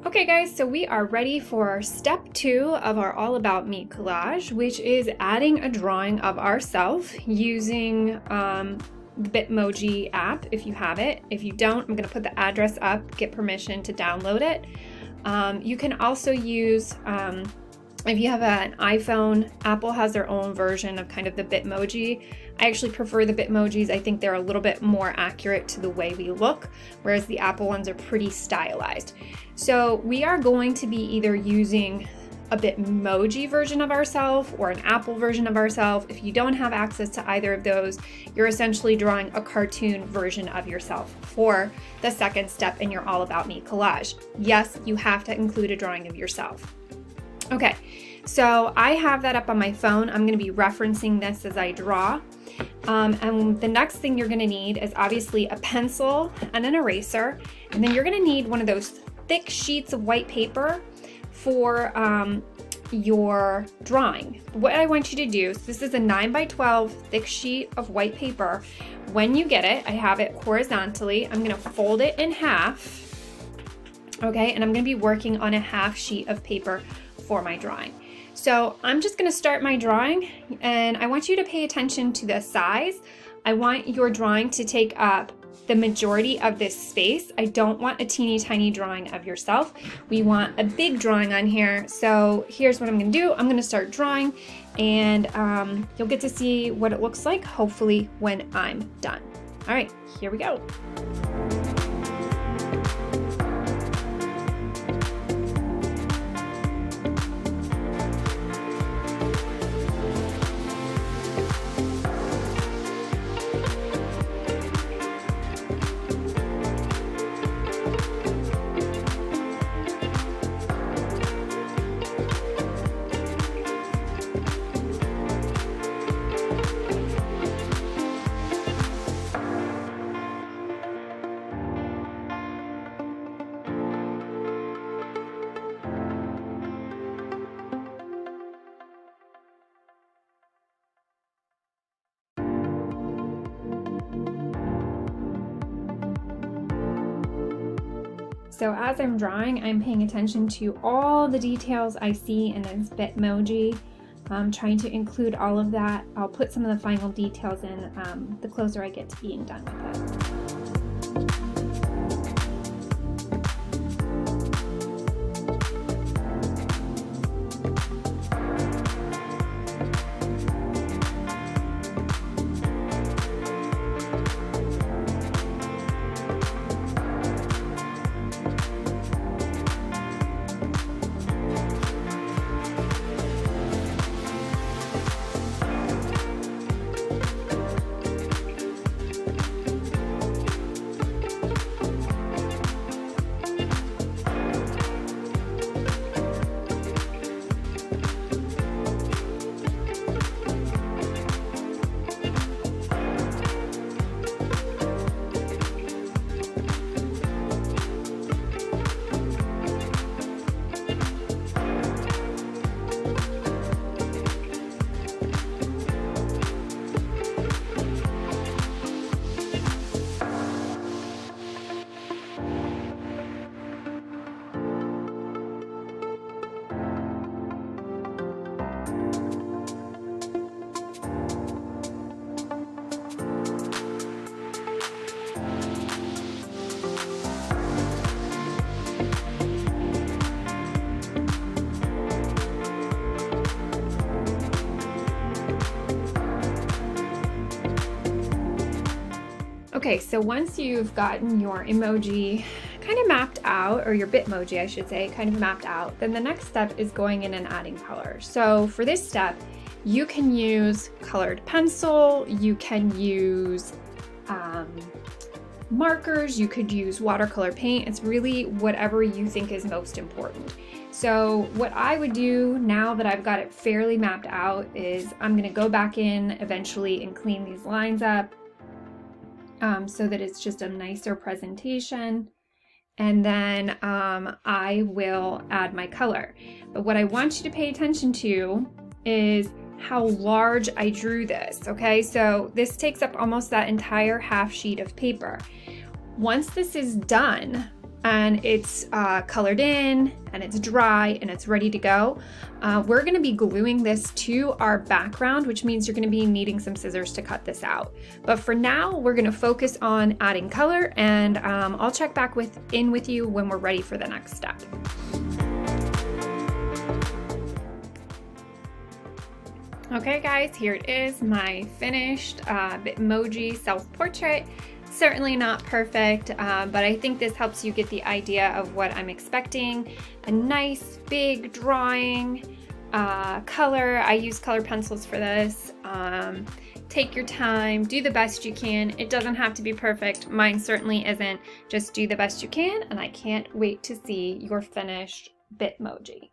Okay guys, so we are ready for step 2 of our All About Me collage, which is adding a drawing of ourselves using the Bitmoji app if you have it. If you don't, I'm going to put the address up, get permission to download it. You can also use, if you have an iPhone, Apple has their own version of kind of the Bitmoji. I actually prefer the Bitmojis. I think they're a little bit more accurate to the way we look, whereas the Apple ones are pretty stylized. So we are going to be either using a Bitmoji version of ourselves or an Apple version of ourselves. If you don't have access to either of those, you're essentially drawing a cartoon version of yourself for the second step in your All About Me collage. Yes, you have to include a drawing of yourself. Okay, so I have that up on my phone. I'm going to be referencing this as I draw. And the next thing you're going to need is obviously a pencil and an eraser. And then you're going to need one of those thick sheets of white paper for your drawing. What I want you to do, so this is a 9x12 thick sheet of white paper. When you get it, I have it horizontally. I'm going to fold it in half. Okay, and I'm going to be working on a half sheet of paper for my drawing. So I'm just going to start my drawing, and I want you to pay attention to the size. I want your drawing to take up the majority of this space. I don't want a teeny tiny drawing of yourself. We want a big drawing on here. So here's what I'm going to do. I'm going to start drawing, and you'll get to see what it looks like, hopefully, when I'm done. All right, here we go. So as I'm drawing, I'm paying attention to all the details I see in this Bitmoji. I'm trying to include all of that. I'll put some of the final details in the closer I get to being done with it. Okay, so once you've gotten your emoji kind of mapped out, or your Bitmoji, I should say, kind of mapped out, then the next step is going in and adding color. So for this step, you can use colored pencil, you can use markers, you could use watercolor paint. It's really whatever you think is most important. So what I would do now that I've got it fairly mapped out is I'm going to go back in eventually and clean these lines up so that it's just a nicer presentation. And then I will add my color. But what I want you to pay attention to is how large I drew this, okay? So this takes up almost that entire half sheet of paper. Once this is done, and it's colored in and it's dry and it's ready to go, we're going to be gluing this to our background, which means you're going to be needing some scissors to cut this out. But for now, we're going to focus on adding color, and I'll check back in with you when we're ready for the next step. Okay guys, here it is, my finished Bitmoji self-portrait. Certainly not perfect, but I think this helps you get the idea of what I'm expecting. A nice big drawing, color. I use color pencils for this. Take your time, do the best you can. It doesn't have to be perfect. Mine certainly isn't. Just do the best you can, and I can't wait to see your finished Bitmoji.